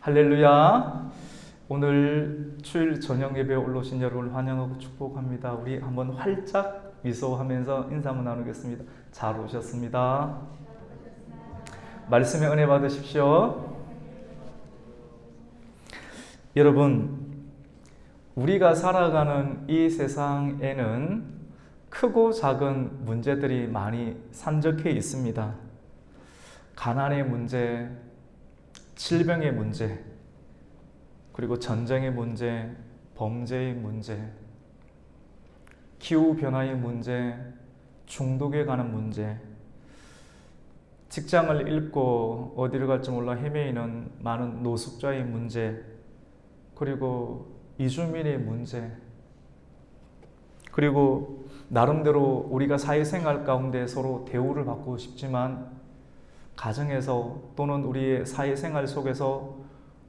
할렐루야. 오늘 주일 저녁 예배에 올라오신 여러분을 환영하고 축복합니다. 우리 한번 활짝 미소하면서 인사 한번 나누겠습니다. 잘 오셨습니다. 말씀의 은혜 받으십시오. 여러분, 우리가 살아가는 이 세상에는 크고 작은 문제들이 많이 산적해 있습니다. 가난의 문제, 질병의 문제, 그리고 전쟁의 문제, 범죄의 문제, 기후변화의 문제, 중독에 관한 문제, 직장을 잃고 어디를 갈지 몰라 헤매이는 많은 노숙자의 문제, 그리고 이주민의 문제, 그리고 나름대로 우리가 사회생활 가운데 서로 대우를 받고 싶지만 가정에서 또는 우리의 사회생활 속에서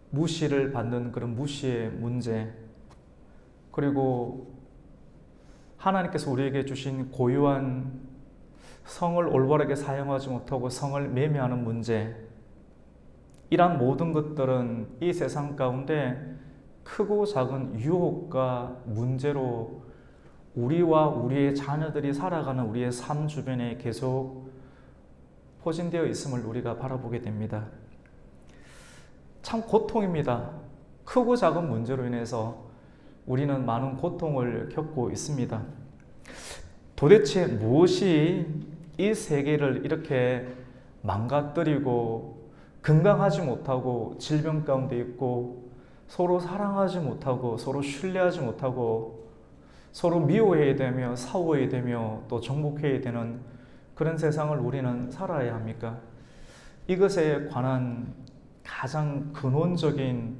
무시를 받는 그런 무시의 문제, 그리고 하나님께서 우리에게 주신 고유한 성을 올바르게 사용하지 못하고 성을 매매하는 문제, 이러한 모든 것들은 이 세상 가운데 크고 작은 유혹과 문제로 우리와 우리의 자녀들이 살아가는 우리의 삶 주변에 계속 포진되어 있음을 우리가 바라보게 됩니다. 참 고통입니다. 크고 작은 문제로 인해서 우리는 많은 고통을 겪고 있습니다. 도대체 무엇이 이 세계를 이렇게 망가뜨리고 건강하지 못하고 질병 가운데 있고 서로 사랑하지 못하고 서로 신뢰하지 못하고 서로 미워해야 되며 싸워야 되며 또 정복해야 되는 그런 세상을 우리는 살아야 합니까? 이것에 관한 가장 근원적인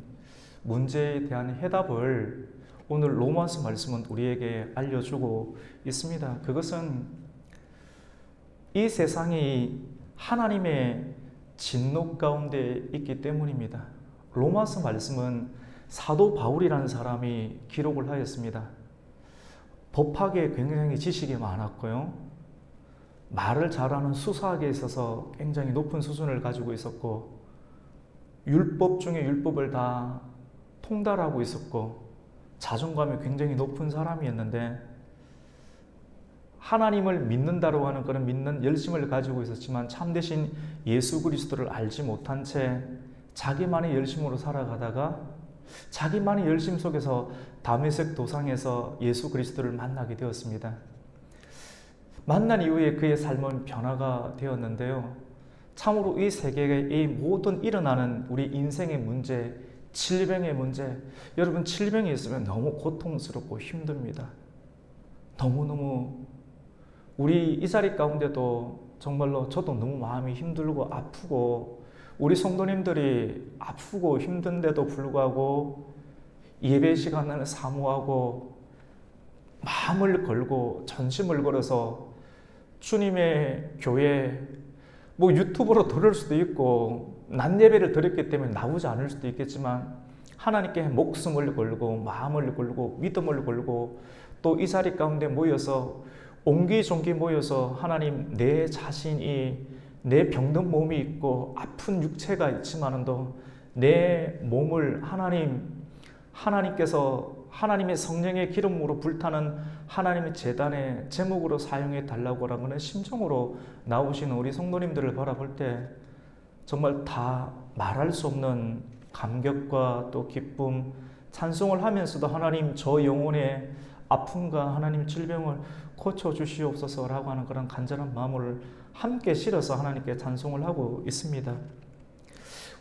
문제에 대한 해답을 오늘 로마서 말씀은 우리에게 알려주고 있습니다. 그것은 이 세상이 하나님의 진노 가운데 있기 때문입니다. 로마서 말씀은 사도 바울이라는 사람이 기록을 하였습니다. 법학에 굉장히 지식이 많았고요. 말을 잘하는 수사학에 있어서 굉장히 높은 수준을 가지고 있었고, 율법 중에 율법을 다 통달하고 있었고, 자존감이 굉장히 높은 사람이었는데, 하나님을 믿는다고 하는 그런 믿는 열심을 가지고 있었지만 참되신 예수 그리스도를 알지 못한 채 자기만의 열심으로 살아가다가 자기만의 열심 속에서 다메섹 도상에서 예수 그리스도를 만나게 되었습니다. 만난 이후에 그의 삶은 변화가 되었는데요. 참으로 이 세계에 이 모든 일어나는 우리 인생의 문제, 질병의 문제, 여러분 질병이 있으면 너무 고통스럽고 힘듭니다. 너무너무 우리 이 자리 가운데도 정말로 저도 너무 마음이 힘들고 아프고 우리 성도님들이 아프고 힘든데도 불구하고 예배 시간을 사모하고 마음을 걸고 전심을 걸어서 주님의 교회 유튜브로 들을 수도 있고 낮 예배를 드렸기 때문에 나오지 않을 수도 있겠지만 하나님께 목숨을 걸고 마음을 걸고 믿음을 걸고 또 이 자리 가운데 모여서 옹기종기 모여서 하나님 내 자신이 내 병든 몸이 있고 아픈 육체가 있지만도 내 몸을 하나님께서 하나님의 성령의 기름으로 불타는 하나님의 제단의 제목으로 사용해 달라고 하는 심정으로 나오시는 우리 성도님들을 바라볼 때 정말 다 말할 수 없는 감격과 또 기쁨, 찬송을 하면서도 하나님 저 영혼의 아픔과 하나님 질병을 고쳐주시옵소서라고 하는 그런 간절한 마음을 함께 실어서 하나님께 찬송을 하고 있습니다.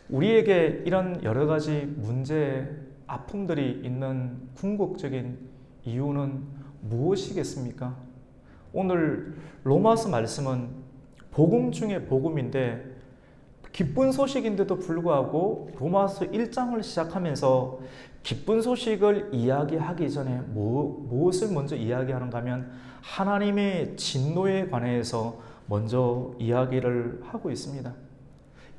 우리에게 이런 여러 가지 문제, 아픔들이 있는 궁극적인 이유는 무엇이겠습니까? 오늘 로마서 말씀은 복음 중에 복음인데 기쁜 소식인데도 불구하고 로마서 1장을 시작하면서 기쁜 소식을 이야기하기 전에 무엇을 먼저 이야기하는가 하면 하나님의 진노에 관해서 먼저 이야기를 하고 있습니다.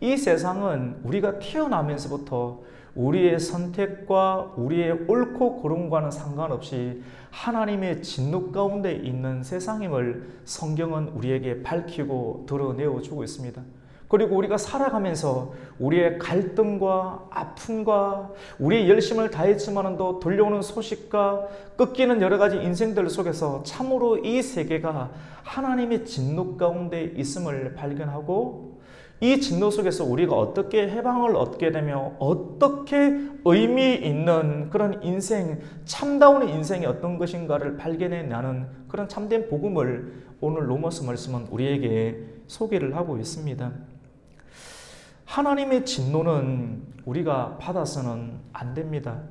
이 세상은 우리가 태어나면서부터 우리의 선택과 우리의 옳고 그름과는 상관없이 하나님의 진노 가운데 있는 세상임을 성경은 우리에게 밝히고 드러내어 주고 있습니다. 그리고 우리가 살아가면서 우리의 갈등과 아픔과 우리의 열심을 다했지만도 들려오는 소식과 꺾이는 여러 가지 인생들 속에서 참으로 이 세계가 하나님의 진노 가운데 있음을 발견하고 이 진노 속에서 우리가 어떻게 해방을 얻게 되며 어떻게 의미 있는 그런 인생, 참다운 인생이 어떤 것인가를 발견해내는 그런 참된 복음을 오늘 로마서 말씀은 우리에게 소개를 하고 있습니다. 하나님의 진노는 우리가 받아서는 안 됩니다.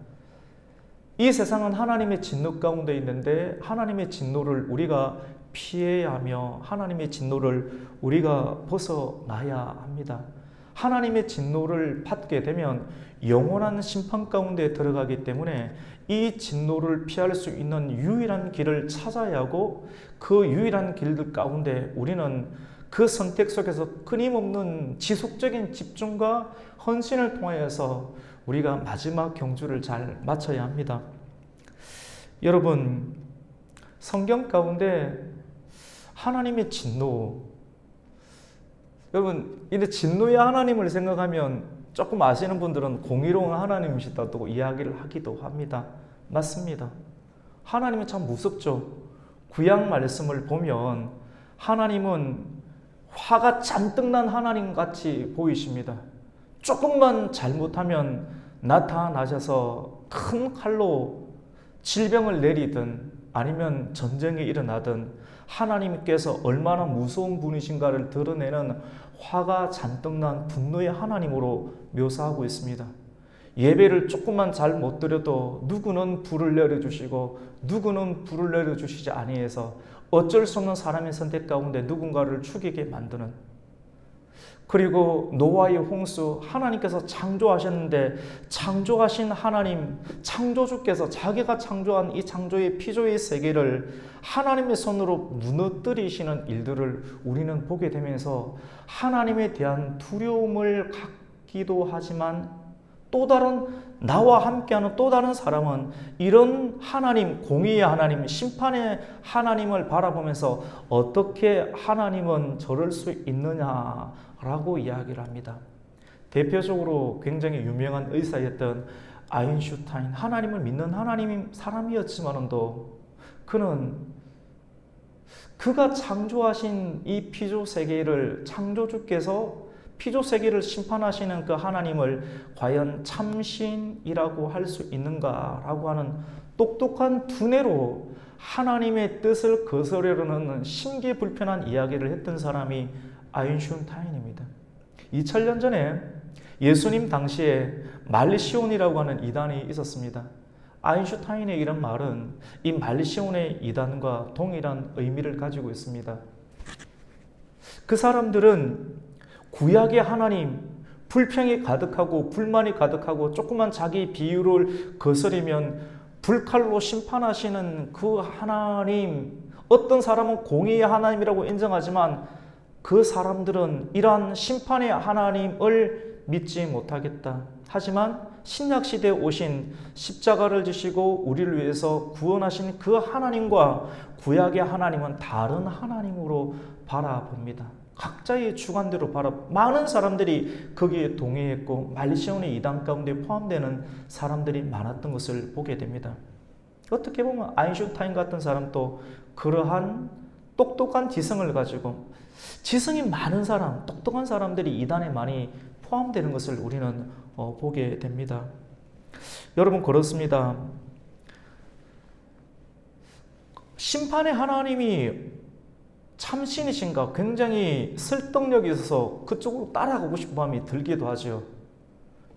이 세상은 하나님의 진노 가운데 있는데 하나님의 진노를 우리가 피해야 하며 하나님의 진노를 우리가 벗어나야 합니다. 하나님의 진노를 받게 되면 영원한 심판 가운데 들어가기 때문에 이 진노를 피할 수 있는 유일한 길을 찾아야 하고 그 유일한 길들 가운데 우리는 그 선택 속에서 끊임없는 지속적인 집중과 헌신을 통하여서 우리가 마지막 경주를 잘 마쳐야 합니다. 여러분, 성경 가운데 하나님의 진노, 여러분, 근데 진노의 하나님을 생각하면 조금 아시는 분들은 공의로운 하나님이시다고 이야기를 하기도 합니다. 맞습니다. 하나님은 참 무섭죠. 구약 말씀을 보면 하나님은 화가 잔뜩 난 하나님 같이 보이십니다. 조금만 잘못하면 나타나셔서 큰 칼로 질병을 내리든 아니면 전쟁이 일어나든 하나님께서 얼마나 무서운 분이신가를 드러내는 화가 잔뜩 난 분노의 하나님으로 묘사하고 있습니다. 예배를 조금만 잘 못 드려도 누구는 불을 내려주시고 누구는 불을 내려주시지 아니해서 어쩔 수 없는 사람의 선택 가운데 누군가를 죽이게 만드는, 그리고 노아의 홍수, 하나님께서 창조하셨는데 창조하신 하나님, 창조주께서 자기가 창조한 이 창조의 피조의 세계를 하나님의 손으로 무너뜨리시는 일들을 우리는 보게 되면서 하나님에 대한 두려움을 갖기도 하지만 또 다른 나와 함께하는 또 다른 사람은 이런 하나님, 공의의 하나님, 심판의 하나님을 바라보면서 어떻게 하나님은 저럴 수 있느냐라고 이야기를 합니다. 대표적으로 굉장히 유명한 의사였던 아인슈타인, 하나님을 믿는 하나님 사람이었지만도 그가 창조하신 이 피조 세계를 창조주께서 피조 세계를 심판하시는 그 하나님을 과연 참신이라고 할 수 있는가라고 하는 똑똑한 두뇌로 하나님의 뜻을 거스르려는 신기불편한 이야기를 했던 사람이 아인슈타인입니다. 2000년 전에 예수님 당시에 말리시온이라고 하는 이단이 있었습니다. 아인슈타인의 이런 말은 이 말리시온의 이단과 동일한 의미를 가지고 있습니다. 그 사람들은 구약의 하나님, 불평이 가득하고 불만이 가득하고 조그만 자기 비유를 거스르면 불칼로 심판하시는 그 하나님, 어떤 사람은 공의의 하나님이라고 인정하지만 그 사람들은 이러한 심판의 하나님을 믿지 못하겠다. 하지만 신약시대에 오신 십자가를 지시고 우리를 위해서 구원하신 그 하나님과 구약의 하나님은 다른 하나님으로 바라봅니다. 각자의 주관대로 많은 사람들이 거기에 동의했고 말리시온의 이단 가운데 포함되는 사람들이 많았던 것을 보게 됩니다. 어떻게 보면 아인슈타인 같은 사람도 그러한 똑똑한 지성을 가지고 지성이 많은 사람, 똑똑한 사람들이 이단에 많이 포함되는 것을 우리는 보게 됩니다. 여러분, 그렇습니다. 심판의 하나님이 참신이신가 굉장히 설득력이 있어서 그쪽으로 따라가고 싶은 마음이 들기도 하죠.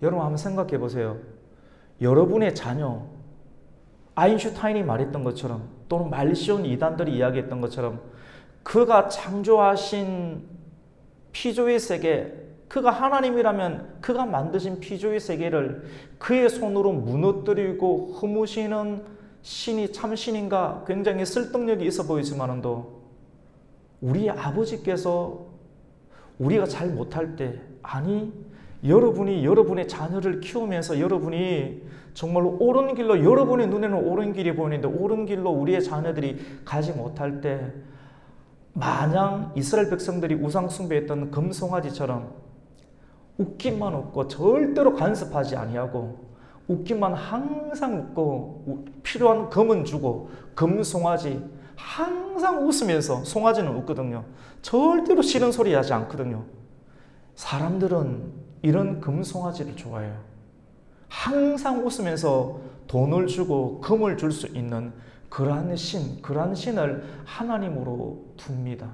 여러분 한번 생각해 보세요. 여러분의 자녀, 아인슈타인이 말했던 것처럼 또는 말리시온 이단들이 이야기했던 것처럼 그가 창조하신 피조의 세계, 그가 하나님이라면 그가 만드신 피조의 세계를 그의 손으로 무너뜨리고 허무시는 신이 참신인가 굉장히 설득력이 있어 보이지만도 우리 아버지께서 우리가 잘 못할 때, 아니 여러분이 여러분의 자녀를 키우면서 여러분이 정말로 옳은 길로, 여러분의 눈에는 옳은 길이 보이는데 옳은 길로 우리의 자녀들이 가지 못할 때 마냥 이스라엘 백성들이 우상 숭배했던 금송아지처럼 웃기만 웃고 절대로 간섭하지 아니하고 웃기만 항상 웃고 필요한 금은 주고 금송아지 항상 웃으면서 송아지는 웃거든요. 절대로 싫은 소리 하지 않거든요. 사람들은 이런 금송아지를 좋아해요. 항상 웃으면서 돈을 주고 금을 줄 수 있는 그러한 신을 하나님으로 둡니다.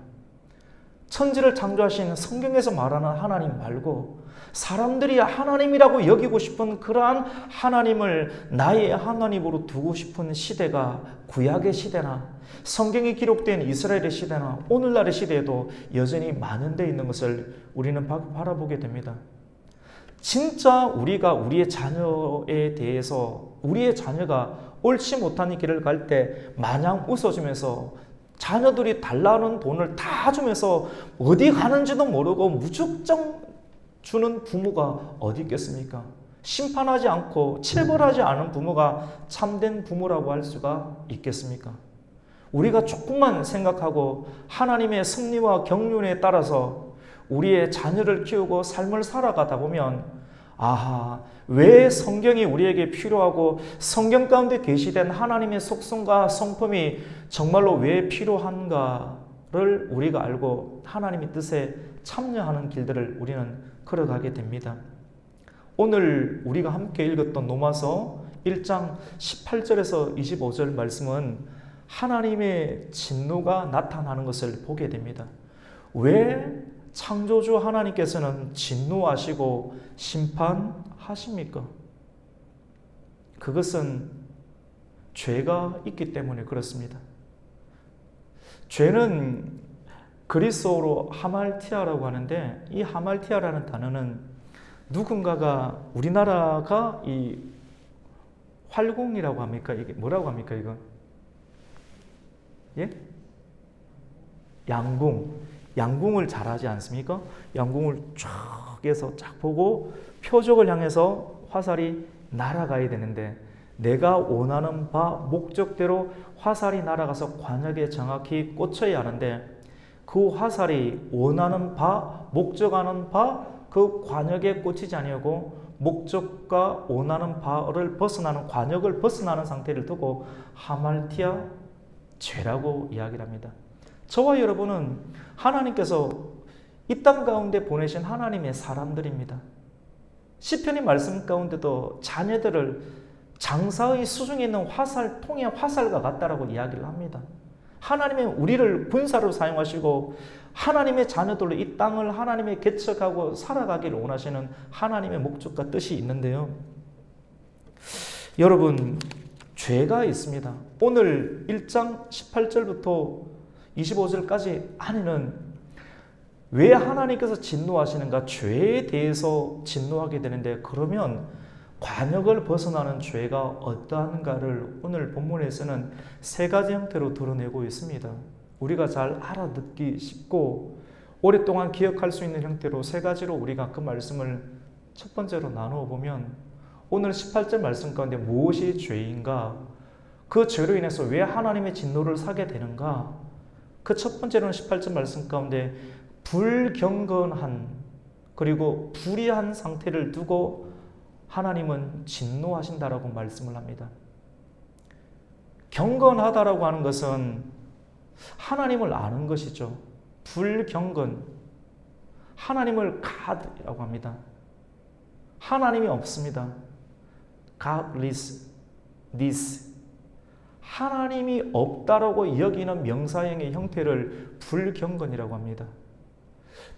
천지를 창조하신 성경에서 말하는 하나님 말고 사람들이 하나님이라고 여기고 싶은 그러한 하나님을 나의 하나님으로 두고 싶은 시대가 구약의 시대나 성경이 기록된 이스라엘의 시대나 오늘날의 시대에도 여전히 만연되어 있는 것을 우리는 바라보게 됩니다. 진짜 우리가 우리의 자녀에 대해서 우리의 자녀가 옳지 못한 길을 갈 때 마냥 웃어주면서 자녀들이 달라는 돈을 다 주면서 어디 가는지도 모르고 무작정 주는 부모가 어디 있겠습니까? 심판하지 않고 체벌하지 않은 부모가 참된 부모라고 할 수가 있겠습니까? 우리가 조금만 생각하고 하나님의 섭리와 경륜에 따라서 우리의 자녀를 키우고 삶을 살아가다 보면 아하, 왜 성경이 우리에게 필요하고 성경 가운데 계시된 하나님의 속성과 성품이 정말로 왜 필요한가를 우리가 알고 하나님의 뜻에 참여하는 길들을 우리는 걸어가게 됩니다. 오늘 우리가 함께 읽었던 로마서 1장 18절에서 25절 말씀은 하나님의 진노가 나타나는 것을 보게 됩니다. 왜 창조주 하나님께서는 진노하시고 심판하십니까? 그것은 죄가 있기 때문에 그렇습니다. 죄는 그리스어로 하말티아라고 하는데 이 하말티아라는 단어는 누군가가 우리나라가 이 활공이라고 합니까? 이게 뭐라고 합니까? 이거? 예? 양궁을 잘하지 않습니까? 양궁을 쫙 해서 쫙 보고 표적을 향해서 화살이 날아가야 되는데 내가 원하는 바 목적대로 화살이 날아가서 관역에 정확히 꽂혀야 하는데 그 화살이 원하는 바 목적하는 바 그 관역에 꽂히지 아니하고 목적과 원하는 바를 벗어나는 관역을 벗어나는 상태를 두고 하말티아 죄라고 이야기를 합니다. 저와 여러분은 하나님께서 이 땅 가운데 보내신 하나님의 사람들입니다. 시편의 말씀 가운데도 자녀들을 장사의 수중에 있는 화살통의 화살과 같다라고 이야기를 합니다. 하나님의 우리를 군사로 사용하시고 하나님의 자녀들로 이 땅을 하나님의 개척하고 살아가기를 원하시는 하나님의 목적과 뜻이 있는데요. 여러분, 죄가 있습니다. 오늘 1장 18절부터 25절까지 안에는 왜 하나님께서 진노하시는가? 죄에 대해서 진노하게 되는데 그러면 관역을 벗어나는 죄가 어떠한가를 오늘 본문에서는 세 가지 형태로 드러내고 있습니다. 우리가 잘 알아듣기 쉽고 오랫동안 기억할 수 있는 형태로 세 가지로 우리가 그 말씀을 첫 번째로 나누어 보면 오늘 18절 말씀 가운데 무엇이 죄인가? 그 죄로 인해서 왜 하나님의 진노를 사게 되는가? 그 첫 번째로는 18절 말씀 가운데 불경건한 그리고 불의한 상태를 두고 하나님은 진노하신다라고 말씀을 합니다. 경건하다라고 하는 것은 하나님을 아는 것이죠. 불경건, 하나님을 God이라고 합니다. 하나님이 없습니다. Godless, this. 하나님이 없다라고 여기는 명사형의 형태를 불경건이라고 합니다.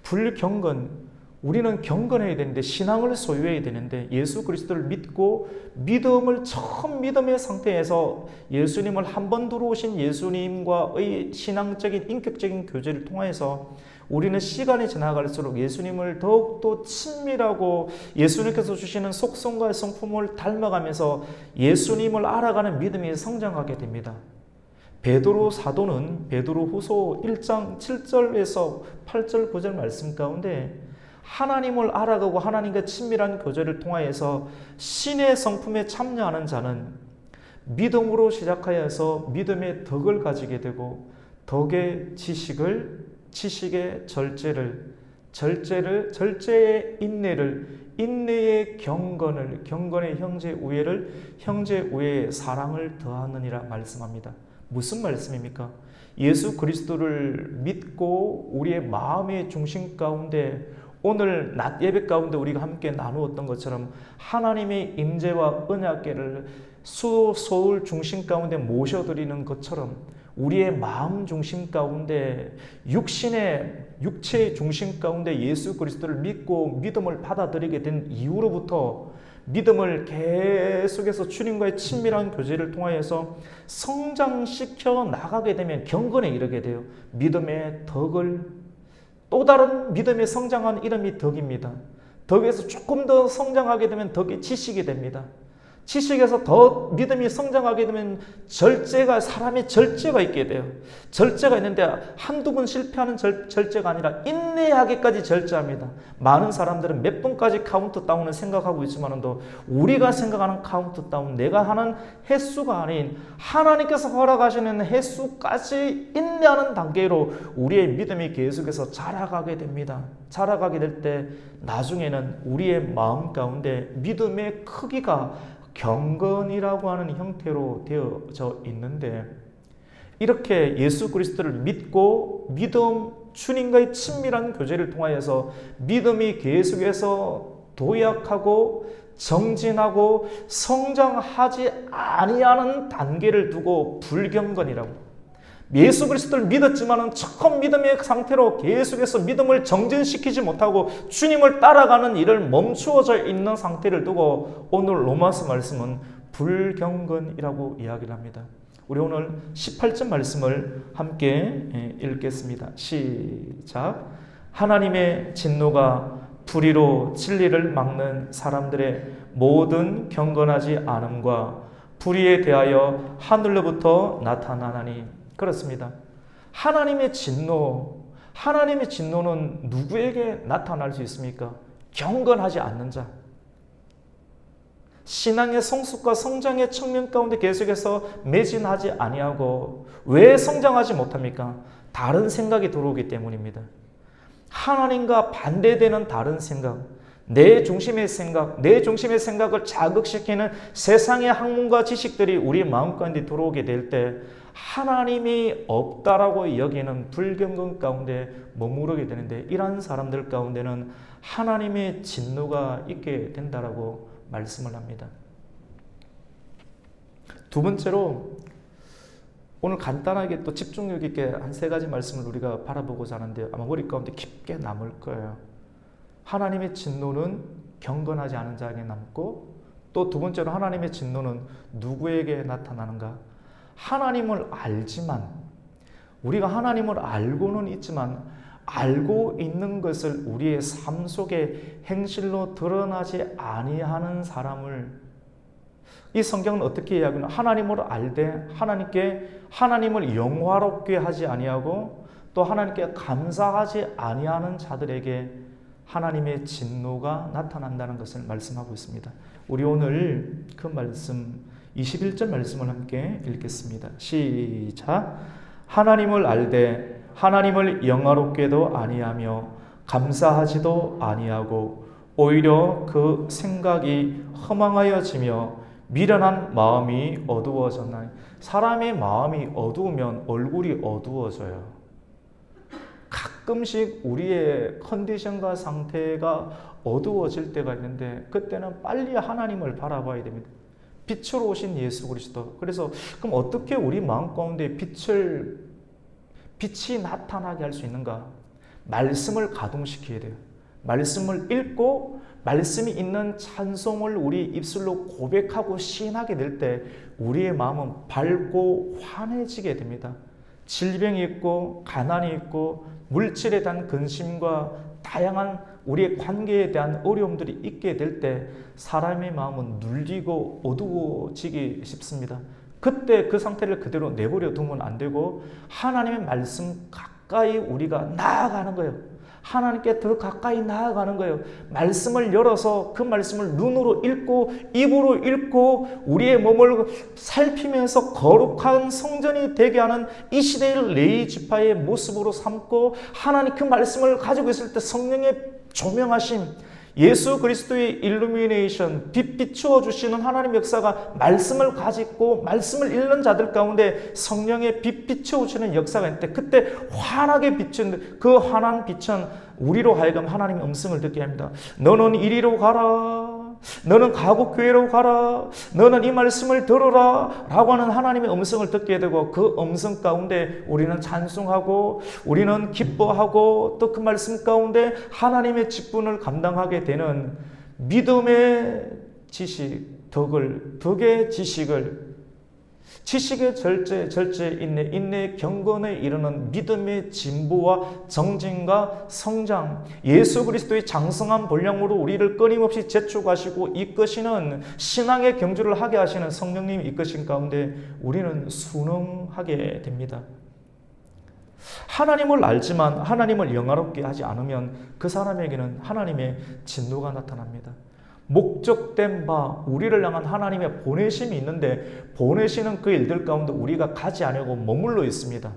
불경건, 우리는 경건해야 되는데 신앙을 소유해야 되는데 예수 그리스도를 믿고 처음 믿음의 상태에서 예수님을 한 번 들어오신 예수님과의 신앙적인 인격적인 교제를 통해서 우리는 시간이 지나갈수록 예수님을 더욱더 친밀하고 예수님께서 주시는 속성과 성품을 닮아가면서 예수님을 알아가는 믿음이 성장하게 됩니다. 베드로 사도는 베드로후서 1장 7절에서 8절 9절 말씀 가운데 하나님을 알아가고 하나님과 친밀한 교제를 통하여서 신의 성품에 참여하는 자는 믿음으로 시작하여서 믿음의 덕을 가지게 되고 덕의 지식을, 지식의 절제를, 절제의 인내를, 인내의 경건을, 경건의 형제 우애를, 형제 우애의 사랑을 더하느니라 말씀합니다. 무슨 말씀입니까? 예수 그리스도를 믿고 우리의 마음의 중심 가운데 오늘 낮 예배 가운데 우리가 함께 나누었던 것처럼 하나님의 임재와 언약궤를 소울 중심 가운데 모셔드리는 것처럼 우리의 마음 중심 가운데 육체의 중심 가운데 예수 그리스도를 믿고 믿음을 받아들이게 된 이후로부터 믿음을 계속해서 주님과의 친밀한 교제를 통하여서 성장시켜 나가게 되면 경건에 이르게 돼요. 믿음의 덕을, 또 다른 믿음의 성장한 이름이 덕입니다. 덕에서 조금 더 성장하게 되면 덕의 지식이 됩니다. 지식에서 더 믿음이 성장하게 되면 사람의 절제가 있게 돼요. 절제가 있는데 한두 번 실패하는 절제가 아니라 인내하기까지 절제합니다. 많은 사람들은 몇 번까지 카운트다운을 생각하고 있지만도 우리가 생각하는 카운트다운, 내가 하는 횟수가 아닌 하나님께서 허락하시는 횟수까지 인내하는 단계로 우리의 믿음이 계속해서 자라가게 됩니다. 자라가게 될 때 나중에는 우리의 마음 가운데 믿음의 크기가 경건이라고 하는 형태로 되어져 있는데, 이렇게 예수 그리스도를 믿고 주님과의 친밀한 교제를 통하여서 믿음이 계속해서 도약하고 정진하고 성장하지 아니하는 단계를 두고 불경건이라고, 예수 그리스도를 믿었지만은 처음 믿음의 상태로 계속해서 믿음을 정진시키지 못하고 주님을 따라가는 일을 멈추어져 있는 상태를 두고 오늘 로마서 말씀은 불경건이라고 이야기를 합니다. 우리 오늘 18절 말씀을 함께 읽겠습니다. 시작. 하나님의 진노가 불의로 진리를 막는 사람들의 모든 경건하지 않음과 불의에 대하여 하늘로부터 나타나나니. 그렇습니다. 하나님의 진노는 누구에게 나타날 수 있습니까? 경건하지 않는 자. 신앙의 성숙과 성장의 측면 가운데 계속해서 매진하지 아니하고, 왜 성장하지 못합니까? 다른 생각이 들어오기 때문입니다. 하나님과 반대되는 다른 생각, 내 중심의 생각을 자극시키는 세상의 학문과 지식들이 우리 마음 가운데 들어오게 될 때 하나님이 없다라고 여기는 불경건 가운데 머무르게 되는데, 이러한 사람들 가운데는 하나님의 진노가 있게 된다라고 말씀을 합니다. 두 번째로 오늘 간단하게 또 집중력 있게 한 세 가지 말씀을 우리가 바라보고자 하는데 아마 머리 가운데 깊게 남을 거예요. 하나님의 진노는 경건하지 않은 자에게 남고, 또 두 번째로 하나님의 진노는 누구에게 나타나는가? 하나님을 알지만, 우리가 하나님을 알고는 있지만 알고 있는 것을 우리의 삶 속에 행실로 드러나지 아니하는 사람을, 이 성경은 어떻게 이야기하나? 하나님을 알되 하나님을 영화롭게 하지 아니하고 또 하나님께 감사하지 아니하는 자들에게 하나님의 진노가 나타난다는 것을 말씀하고 있습니다. 우리 오늘 그 말씀 21절 말씀을 함께 읽겠습니다. 시작. 하나님을 알되 하나님을 영화롭게도 아니하며 감사하지도 아니하고 오히려 그 생각이 허망하여지며 미련한 마음이 어두워졌나니. 사람의 마음이 어두우면 얼굴이 어두워져요. 가끔씩 우리의 컨디션과 상태가 어두워질 때가 있는데 그때는 빨리 하나님을 바라봐야 됩니다. 빛으로 오신 예수 그리스도. 그래서 그럼 어떻게 우리 마음 가운데 빛이 나타나게 할 수 있는가? 말씀을 가동시켜야 돼요. 말씀을 읽고 말씀이 있는 찬송을 우리 입술로 고백하고 시인하게 될 때 우리의 마음은 밝고 환해지게 됩니다. 질병이 있고 가난이 있고 물질에 대한 근심과 다양한 우리의 관계에 대한 어려움들이 있게 될 때 사람의 마음은 눌리고 어두워지기 쉽습니다. 그때 그 상태를 그대로 내버려 두면 안 되고 하나님의 말씀 가까이 우리가 나아가는 거예요. 하나님께 더 가까이 나아가는 거예요. 말씀을 열어서 그 말씀을 눈으로 읽고 입으로 읽고 우리의 몸을 살피면서 거룩한 성전이 되게 하는 이 시대의 레위 지파의 모습으로 삼고, 하나님 그 말씀을 가지고 있을 때 성령의 조명하심, 예수 그리스도의 일루미네이션, 빛 비추어 주시는 하나님의 역사가 말씀을 가지고 말씀을 읽는 자들 가운데 성령의 빛 비추어 주시는 역사가 있는데, 그때 환하게 비춘 그 환한 빛은 우리로 하여금 하나님의 음성을 듣게 합니다. 너는 이리로 가라, 너는 가곡교회로 가라, 너는 이 말씀을 들어라 라고 하는 하나님의 음성을 듣게 되고, 그 음성 가운데 우리는 찬송하고 우리는 기뻐하고 또 그 말씀 가운데 하나님의 직분을 감당하게 되는 믿음의 지식, 덕의 지식을, 지식의 절제, 인내의 경건에 이르는 믿음의 진보와 정진과 성장, 예수 그리스도의 장성한 본량으로 우리를 끊임없이 재촉하시고 이끄시는 신앙의 경주를 하게 하시는 성령님이 이끄신 가운데 우리는 순응하게 됩니다. 하나님을 알지만 하나님을 영화롭게 하지 않으면 그 사람에게는 하나님의 진노가 나타납니다. 목적된 바 우리를 향한 하나님의 보내심이 있는데, 보내시는 그 일들 가운데 우리가 가지 않으려고 머물러 있습니다.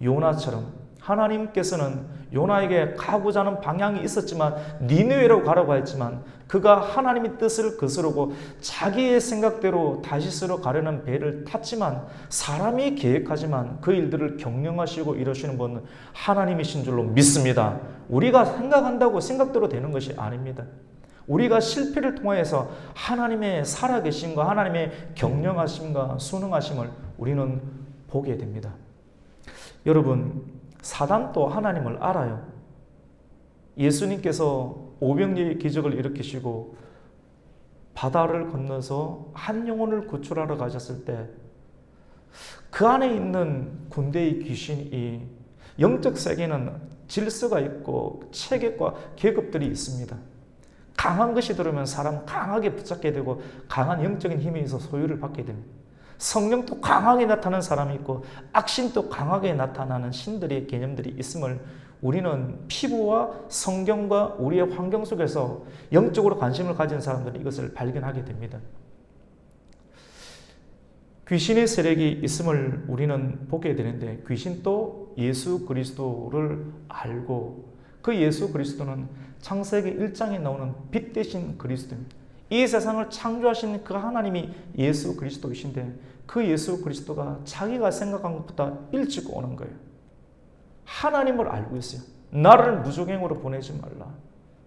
요나처럼 하나님께서는 요나에게 가고자 하는 방향이 있었지만, 니느웨로 가라고 했지만 그가 하나님의 뜻을 거스르고 자기의 생각대로 다시스로 가려는 배를 탔지만, 사람이 계획하지만 그 일들을 경영하시고 이러시는 분은 하나님이신 줄로 믿습니다. 우리가 생각한다고 생각대로 되는 것이 아닙니다. 우리가 실패를 통해서 하나님의 살아계심과 하나님의 경영하심과 순응하심을 우리는 보게 됩니다. 여러분, 사단도 하나님을 알아요. 예수님께서 오병이의 기적을 일으키시고 바다를 건너서 한 영혼을 구출하러 가셨을 때 그 안에 있는 군대의 귀신이, 영적 세계는 질서가 있고 체계과 계급들이 있습니다. 강한 것이 들어오면 사람 강하게 붙잡게 되고 강한 영적인 힘에 의해서 소유를 받게 됩니다. 성령도 강하게 나타나는 사람이 있고 악신도 강하게 나타나는 신들의 개념들이 있음을 우리는 피부와 성경과 우리의 환경 속에서 영적으로 관심을 가진 사람들은 이것을 발견하게 됩니다. 귀신의 세력이 있음을 우리는 보게 되는데, 귀신도 예수 그리스도를 알고, 그 예수 그리스도는 창세기 1장에 나오는 빛 대신 그리스도입니다. 이 세상을 창조하신 그 하나님이 예수 그리스도이신데, 그 예수 그리스도가 자기가 생각한 것보다 일찍 오는 거예요. 하나님을 알고 있어요. 나를 무조갱으로 보내지 말라,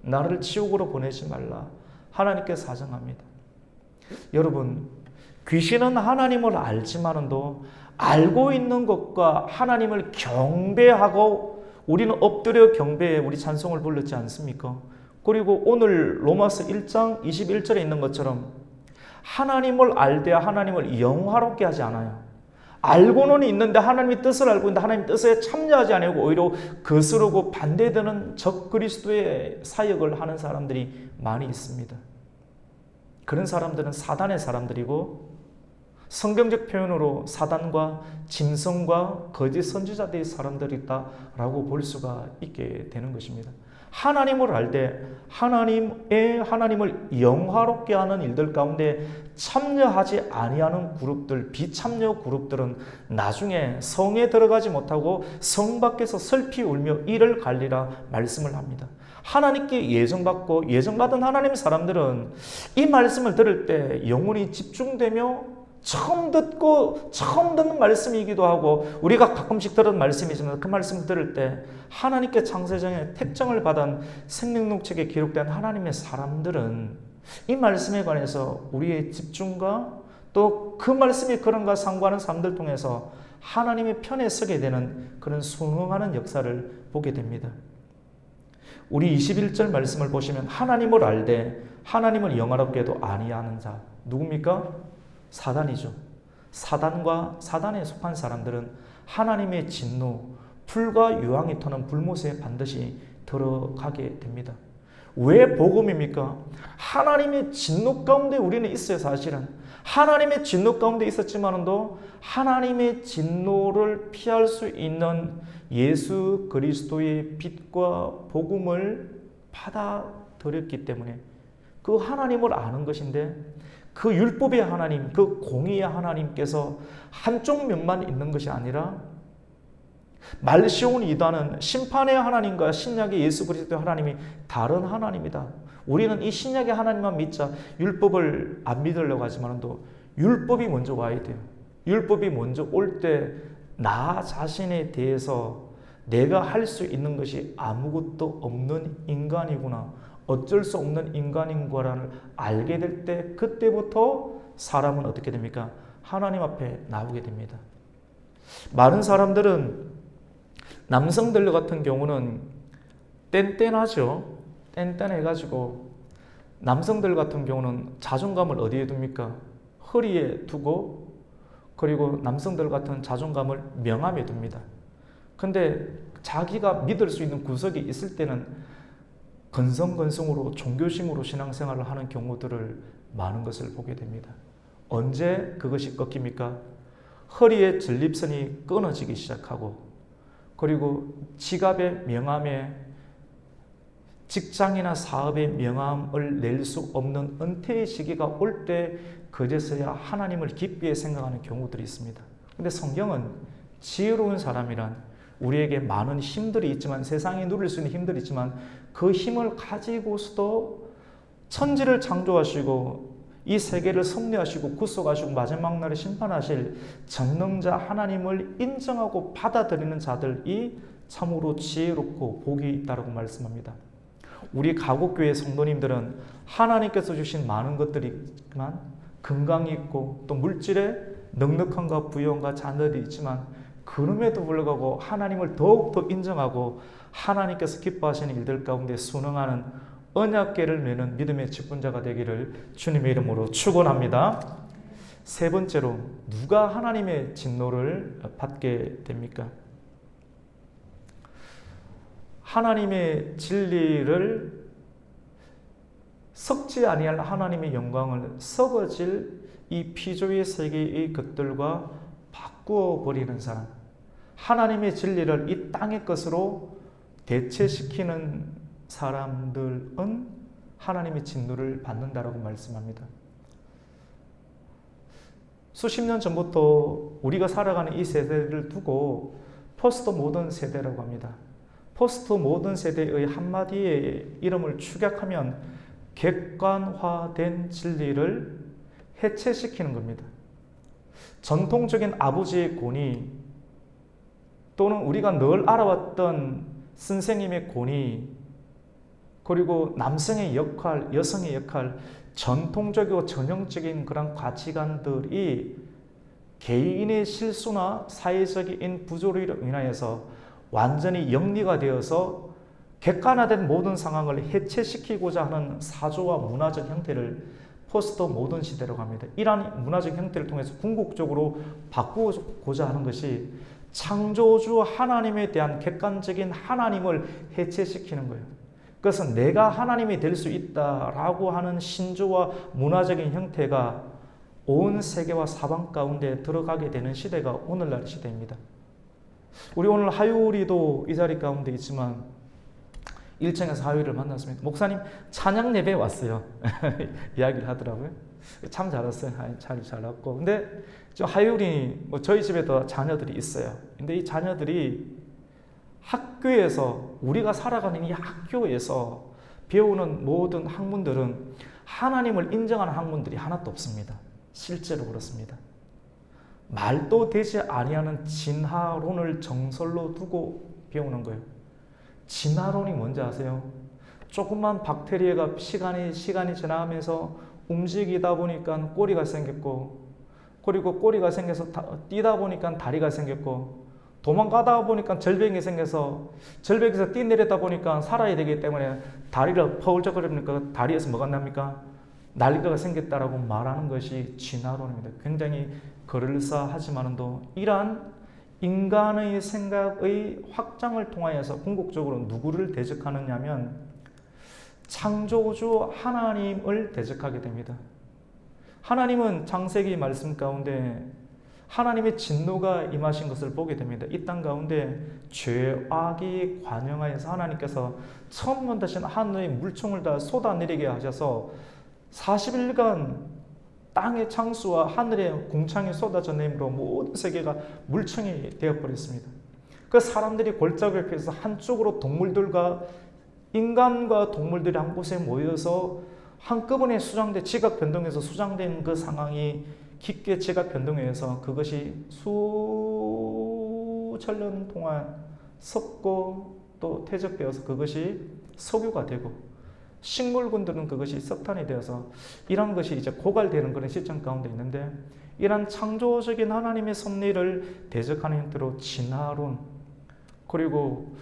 나를 지옥으로 보내지 말라, 하나님께 사정합니다. 여러분, 귀신은 하나님을 알지만도 알고 있는 것과 하나님을 경배하고, 우리는 엎드려 경배해 우리 찬송을 불렀지 않습니까? 그리고 오늘 로마서 1장 21절에 있는 것처럼 하나님을 알되 하나님을 영화롭게 하지 않아요. 알고는 있는데 하나님의 뜻을 알고 있는데 하나님의 뜻에 참여하지 않고 오히려 거스르고 반대되는 적 그리스도의 사역을 하는 사람들이 많이 있습니다. 그런 사람들은 사단의 사람들이고, 성경적 표현으로 사단과 짐승과 거짓 선지자들의 사람들이다라고 볼 수가 있게 되는 것입니다. 하나님을 알되 하나님을 영화롭게 하는 일들 가운데 참여하지 아니하는 그룹들, 비참여 그룹들은 나중에 성에 들어가지 못하고 성 밖에서 슬피 울며 이를 갈리라 말씀을 합니다. 하나님께 예정받은 하나님의 사람들은 이 말씀을 들을 때 영혼이 집중되며 처음 듣는 말씀이기도 하고, 우리가 가끔씩 들은 말씀이지만 그 말씀을 들을 때 하나님께 창세전에 택정을 받은 생명록책에 기록된 하나님의 사람들은 이 말씀에 관해서 우리의 집중과 또 그 말씀이 그런가 상고하는 사람들 통해서 하나님의 편에 서게 되는 그런 순응하는 역사를 보게 됩니다. 우리 21절 말씀을 보시면 하나님을 알되 하나님을 영화롭게도 아니하는 자, 누굽니까? 사단이죠. 사단과 사단에 속한 사람들은 하나님의 진노, 불과 유황이 터는 불못에 반드시 들어가게 됩니다. 왜 복음입니까? 하나님의 진노 가운데 우리는 있어요, 사실은. 하나님의 진노 가운데 있었지만도 하나님의 진노를 피할 수 있는 예수 그리스도의 빛과 복음을 받아들였기 때문에 그 하나님을 아는 것인데, 그 율법의 하나님, 그 공의의 하나님께서 한쪽 면만 있는 것이 아니라 말시온 이단은 심판의 하나님과 신약의 예수 그리스도의 하나님이 다른 하나님이다. 우리는 이 신약의 하나님만 믿자, 율법을 안 믿으려고 하지만도 율법이 먼저 와야 돼요. 율법이 먼저 올 때 나 자신에 대해서 내가 할 수 있는 것이 아무것도 없는 인간이구나, 어쩔 수 없는 인간인 거라는 알게 될 때, 그때부터 사람은 어떻게 됩니까? 하나님 앞에 나오게 됩니다. 많은 사람들은, 남성들 같은 경우는 뗀뗀하죠. 뗀뗀해가지고 남성들 같은 경우는 자존감을 어디에 둡니까? 허리에 두고, 그리고 남성들 같은 자존감을 명함에 둡니다. 근데 자기가 믿을 수 있는 구석이 있을 때는 건성건성으로 종교심으로 신앙생활을 하는 경우들을 많은 것을 보게 됩니다. 언제 그것이 꺾입니까? 허리의 전립선이 끊어지기 시작하고, 그리고 지갑의 명함에, 직장이나 사업의 명함을 낼 수 없는 은퇴의 시기가 올 때 그제서야 하나님을 깊이 생각하는 경우들이 있습니다. 근데 성경은 지혜로운 사람이란 우리에게 많은 힘들이 있지만, 세상에 누릴 수 있는 힘들이 있지만 그 힘을 가지고서도 천지를 창조하시고 이 세계를 섭리하시고 구속하시고 마지막 날에 심판하실 전능자 하나님을 인정하고 받아들이는 자들이 참으로 지혜롭고 복이 있다고 말씀합니다. 우리 가곡교회 성도님들은 하나님께서 주신 많은 것들이 있지만, 건강이 있고 또 물질에 넉넉함과 부여함과 자녀들이 있지만, 그럼에도 불구하고 하나님을 더욱더 인정하고 하나님께서 기뻐하시는 일들 가운데 순응하는 언약궤를 메는 믿음의 직분자가 되기를 주님의 이름으로 축원합니다. 세 번째로, 누가 하나님의 진노를 받게 됩니까? 하나님의 진리를, 썩지 아니할 하나님의 영광을 썩어질 이 피조의 세계의 것들과 바꾸어 버리는 사람, 하나님의 진리를 이 땅의 것으로 대체시키는 사람들은 하나님의 진노를 받는다라고 말씀합니다. 수십 년 전부터 우리가 살아가는 이 세대를 두고 포스트 모던 세대라고 합니다. 포스트 모던 세대의 한마디의 이름을 축약하면 객관화된 진리를 해체시키는 겁니다. 전통적인 아버지의 권위, 또는 우리가 늘 알아왔던 선생님의 권위, 그리고 남성의 역할, 여성의 역할, 전통적이고 전형적인 그런 가치관들이 개인의 실수나 사회적인 부조리로 인하여서 완전히 영리가 되어서 객관화된 모든 상황을 해체시키고자 하는 사조와 문화적 형태를 포스트 모던 시대라고 합니다. 이러한 문화적 형태를 통해서 궁극적으로 바꾸고자 하는 것이 창조주 하나님에 대한 객관적인 하나님을 해체시키는 거예요. 그것은 내가 하나님이 될 수 있다라고 하는 신조와 문화적인 형태가 온 세계와 사방 가운데 들어가게 되는 시대가 오늘날 시대입니다. 우리 오늘 하율이도 이 자리 가운데 있지만 1층에서 하율이를 만났습니다. 목사님 찬양 예배에 왔어요. 이야기를 하더라고요. 참 잘했어요. 잘 왔고. 근데 하율이 저희 집에도 자녀들이 있어요. 근데 이 자녀들이 학교에서, 우리가 살아가는 이 학교에서 배우는 모든 학문들은 하나님을 인정하는 학문들이 하나도 없습니다. 실제로 그렇습니다. 말도 되지 아니하는 진화론을 정설로 두고 배우는 거예요. 진화론이 뭔지 아세요? 조그만 박테리아가 시간이 지나가면서 움직이다 보니까 꼬리가 생겼고, 그리고 꼬리가 생겨서 뛰다 보니까 다리가 생겼고, 도망가다 보니까 절벽이 생겨서 절벽에서 뛰내렸다 보니까 살아야 되기 때문에 다리를 퍼울적거리니까 다리에서 뭐가 납니까? 날개가 생겼다라고 말하는 것이 진화론입니다. 굉장히 그럴싸하지만도 이러한 인간의 생각의 확장을 통하여서 궁극적으로 누구를 대적하느냐면 창조주 하나님을 대적하게 됩니다. 하나님은 창세기 말씀 가운데 하나님의 진노가 임하신 것을 보게 됩니다. 이 땅 가운데 죄악이 관영하여서 하나님께서 처음 다신 하늘의 물총을 다 쏟아내리게 하셔서 40일간 땅의 창수와 하늘의 궁창이 쏟아져 내므로 모든 세계가 물총이 되어버렸습니다. 그 사람들이 골짜기를 피해서 한쪽으로 동물들과 인간과 동물들이 한 곳에 모여서 한꺼번에 수장돼 지각 변동해서 수장된 그 상황이 깊게 지각 변동해서 그것이 수천 년 동안 섞고 또 퇴적되어서 그것이 석유가 되고 식물군들은 그것이 석탄이 되어서 이런 것이 이제 고갈되는 그런 시점 가운데 있는데, 이런 창조적인 하나님의 섭리를 대적하는 형태로 진화론, 그리고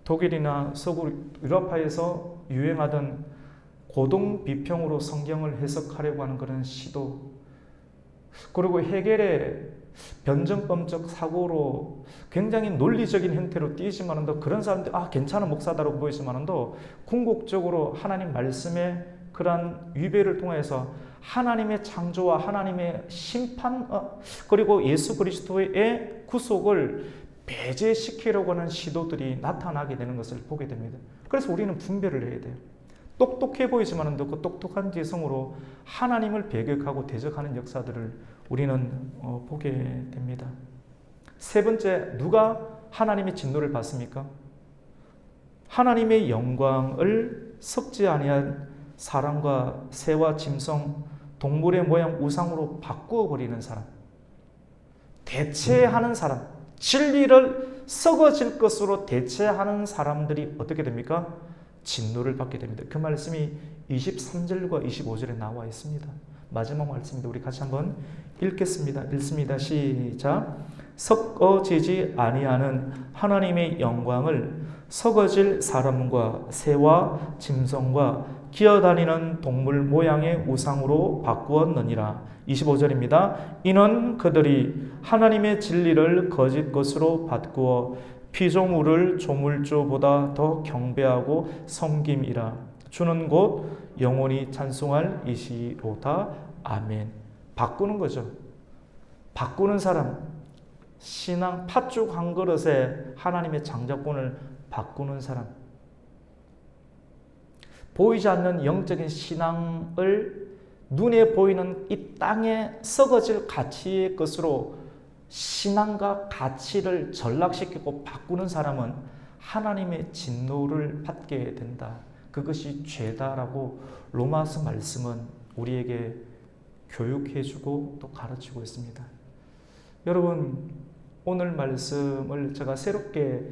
독일이나 서구 유럽파에서 유행하던 고등 비평으로 성경을 해석하려고 하는 그런 시도, 그리고 헤겔의 변증법적 사고로 굉장히 논리적인 형태로 띄지만도 그런 사람들 괜찮은 목사다라고 보이지만도 궁극적으로 하나님 말씀의 그러한 위배를 통해서 하나님의 창조와 하나님의 심판 그리고 예수 그리스도의 구속을 배제시키려고 하는 시도들이 나타나게 되는 것을 보게 됩니다. 그래서 우리는 분별을 해야 돼요. 똑똑해 보이지만도 그 똑똑한 지성으로 하나님을 배격하고 대적하는 역사들을 우리는 보게 됩니다. 세 번째, 누가 하나님의 진노를 받습니까? 하나님의 영광을 섞지 아니한 사람과 새와 짐승, 동물의 모양 우상으로 바꾸어 버리는 사람, 대체하는 사람, 진리를 썩어질 것으로 대체하는 사람들이 어떻게 됩니까? 진노를 받게 됩니다. 그 말씀이 23절과 25절에 나와 있습니다. 마지막 말씀입니다. 우리 같이 한번 읽겠습니다. 읽습니다. 시작. 썩어지지 아니하는 하나님의 영광을 썩어질 사람과 새와 짐승과 기어다니는 동물 모양의 우상으로 바꾸었느니라. 25절입니다. 이는 그들이 하나님의 진리를 거짓 것으로 바꾸어 피조물을 조물주보다 더 경배하고 섬김이라. 주는 곧 영원히 찬송할 이시로다. 아멘. 바꾸는 거죠. 바꾸는 사람, 신앙 팥죽 한 그릇에 하나님의 장자권을 바꾸는 사람, 보이지 않는 영적인 신앙을 눈에 보이는 이 땅에 썩어질 가치의 것으로 신앙과 가치를 전락시키고 바꾸는 사람은 하나님의 진노를 받게 된다. 그것이 죄다라고 로마서 말씀은 우리에게 교육해주고 또 가르치고 있습니다. 여러분, 오늘 말씀을 제가 새롭게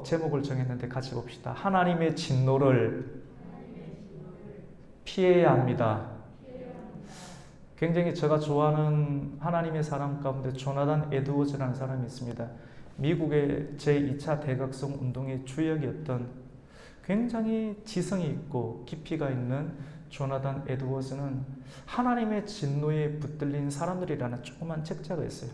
제목을 정했는데 같이 봅시다. 하나님의 진노를 피해야 합니다. 굉장히 제가 좋아하는 하나님의 사람 가운데 조나단 에드워즈라는 사람이 있습니다. 미국의 제2차 대각성 운동의 주역이었던 굉장히 지성이 있고 깊이가 있는 조나단 에드워즈는 하나님의 진노에 붙들린 사람들이라는 조그만 책자가 있어요.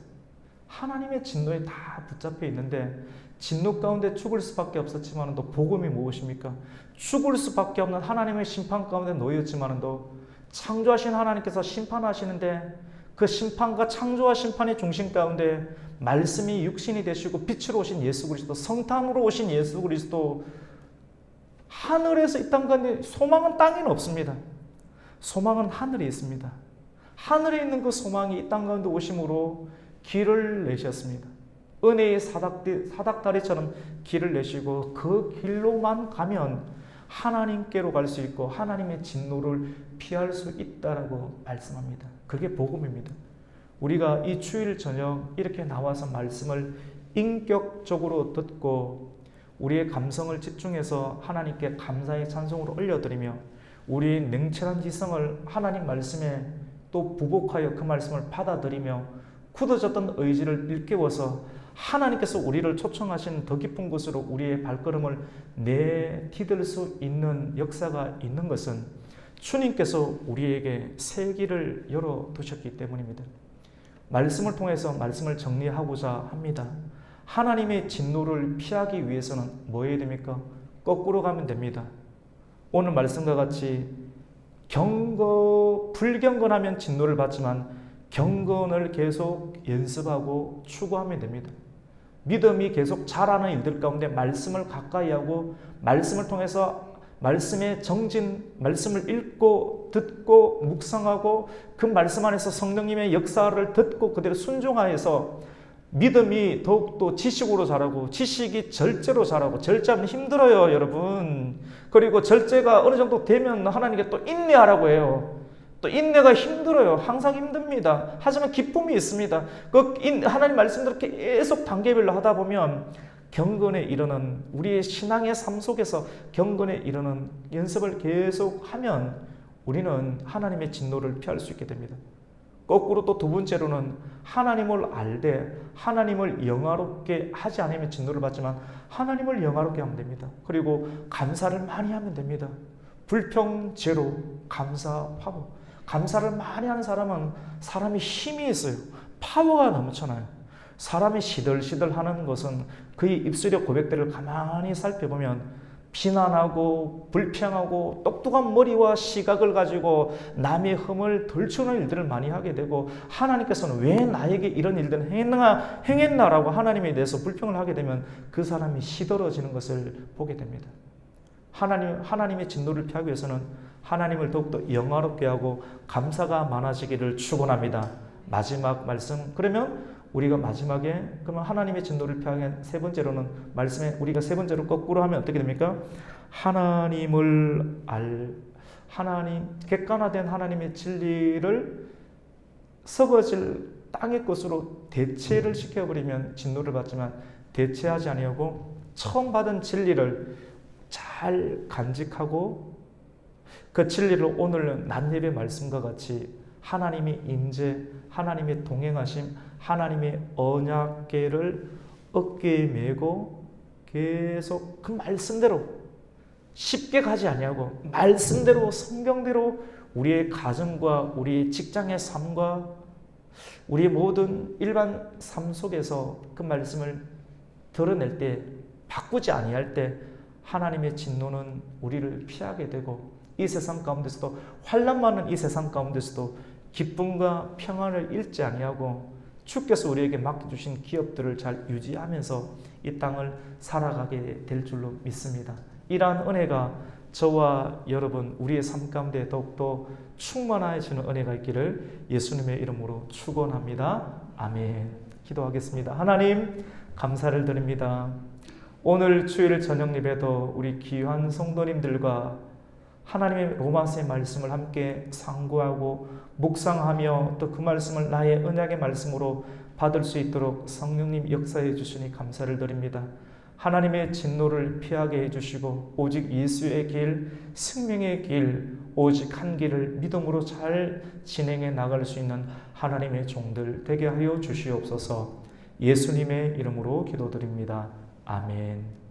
하나님의 진노에 다 붙잡혀 있는데 진노 가운데 죽을 수밖에 없었지만도 복음이 무엇입니까? 죽을 수밖에 없는 하나님의 심판 가운데 놓였지만도 창조하신 하나님께서 심판하시는데 그 심판과 창조와 심판의 중심 가운데 말씀이 육신이 되시고 빛으로 오신 예수 그리스도, 성탄으로 오신 예수 그리스도, 하늘에서 이 땅 가운데 소망은 땅에는 없습니다. 소망은 하늘에 있습니다. 하늘에 있는 그 소망이 이 땅 가운데 오심으로 길을 내셨습니다. 은혜의 사닥다리처럼 길을 내시고 그 길로만 가면 하나님께로 갈 수 있고 하나님의 진노를 피할 수 있다라고 말씀합니다. 그게 복음입니다. 우리가 이 주일 저녁 이렇게 나와서 말씀을 인격적으로 듣고 우리의 감성을 집중해서 하나님께 감사의 찬송으로 올려드리며 우리의 냉철한 지성을 하나님 말씀에 또 부복하여 그 말씀을 받아들이며 굳어졌던 의지를 일깨워서 하나님께서 우리를 초청하신 더 깊은 곳으로 우리의 발걸음을 내디딜 수 있는 역사가 있는 것은 주님께서 우리에게 새 길을 열어두셨기 때문입니다. 말씀을 통해서 말씀을 정리하고자 합니다. 하나님의 진노를 피하기 위해서는 뭐 해야 됩니까? 거꾸로 가면 됩니다. 오늘 말씀과 같이 불경건하면 진노를 받지만 경건을 계속 연습하고 추구하면 됩니다. 믿음이 계속 자라는 일들 가운데 말씀을 가까이 하고 말씀을 통해서 말씀의 정진, 말씀을 읽고 듣고 묵상하고 그 말씀 안에서 성령님의 역사를 듣고 그대로 순종하여서 믿음이 더욱더 지식으로 자라고, 지식이 절제로 자라고. 절제하면 힘들어요, 여러분. 그리고 절제가 어느 정도 되면 하나님께 또 인내하라고 해요. 또 인내가 힘들어요. 항상 힘듭니다. 하지만 기쁨이 있습니다. 하나님 말씀대로 계속 단계별로 하다 보면 경건에 이르는, 우리의 신앙의 삶 속에서 경건에 이르는 연습을 계속하면 우리는 하나님의 진노를 피할 수 있게 됩니다. 거꾸로 또 두 번째로는 하나님을 알되 하나님을 영화롭게 하지 않으면 진노를 받지만 하나님을 영화롭게 하면 됩니다. 그리고 감사를 많이 하면 됩니다. 불평 제로, 감사 화보. 감사를 많이 하는 사람은 사람이 힘이 있어요. 파워가 넘쳐나요. 사람이 시들시들하는 것은 그의 입술의 고백들을 가만히 살펴보면 비난하고 불평하고 똑똑한 머리와 시각을 가지고 남의 흠을 덜추는 일들을 많이 하게 되고, 하나님께서는 왜 나에게 이런 일들을 행했나라고 하나님에 대해서 불평을 하게 되면 그 사람이 시들어지는 것을 보게 됩니다. 하나님의 진노를 피하기 위해서는 하나님을 더욱더 영화롭게 하고 감사가 많아지기를 축원합니다. 마지막 말씀, 그러면 우리가 마지막에 그러면 하나님의 진노를 피하기 위한 세 번째로는, 말씀에 우리가 세 번째로 거꾸로 하면 어떻게 됩니까? 객관화된 하나님의 진리를 썩어질 땅의 것으로 대체를 시켜버리면 진노를 받지만, 대체하지 아니하고 처음 받은 진리를 잘 간직하고 그 진리를 오늘 낮예배 말씀과 같이 하나님의 임재, 하나님의 동행하심, 하나님의 언약궤를 어깨에 메고 계속 그 말씀대로 쉽게 가지 아니하고 말씀대로 성경대로 우리의 가정과 우리의 직장의 삶과 우리의 모든 일반 삶 속에서 그 말씀을 드러낼 때, 바꾸지 아니할 때 하나님의 진노는 우리를 피하게 되고, 이 세상 가운데서도, 환난 많은 이 세상 가운데서도 기쁨과 평안을 잃지 아니하고 주께서 우리에게 맡겨주신 기업들을 잘 유지하면서 이 땅을 살아가게 될 줄로 믿습니다. 이러한 은혜가 저와 여러분 우리의 삶 가운데 더욱더 충만해지는 은혜가 있기를 예수님의 이름으로 축원합니다. 아멘. 기도하겠습니다. 하나님 감사를 드립니다. 오늘 주일 저녁 예배도 우리 귀한 성도님들과 하나님의 로마서의 말씀을 함께 상고하고 묵상하며 또 그 말씀을 나의 언약의 말씀으로 받을 수 있도록 성령님 역사해 주시니 감사를 드립니다. 하나님의 진노를 피하게 해주시고 오직 예수의 길, 생명의 길, 오직 한 길을 믿음으로 잘 진행해 나갈 수 있는 하나님의 종들 되게 하여 주시옵소서. 예수님의 이름으로 기도드립니다. 아멘.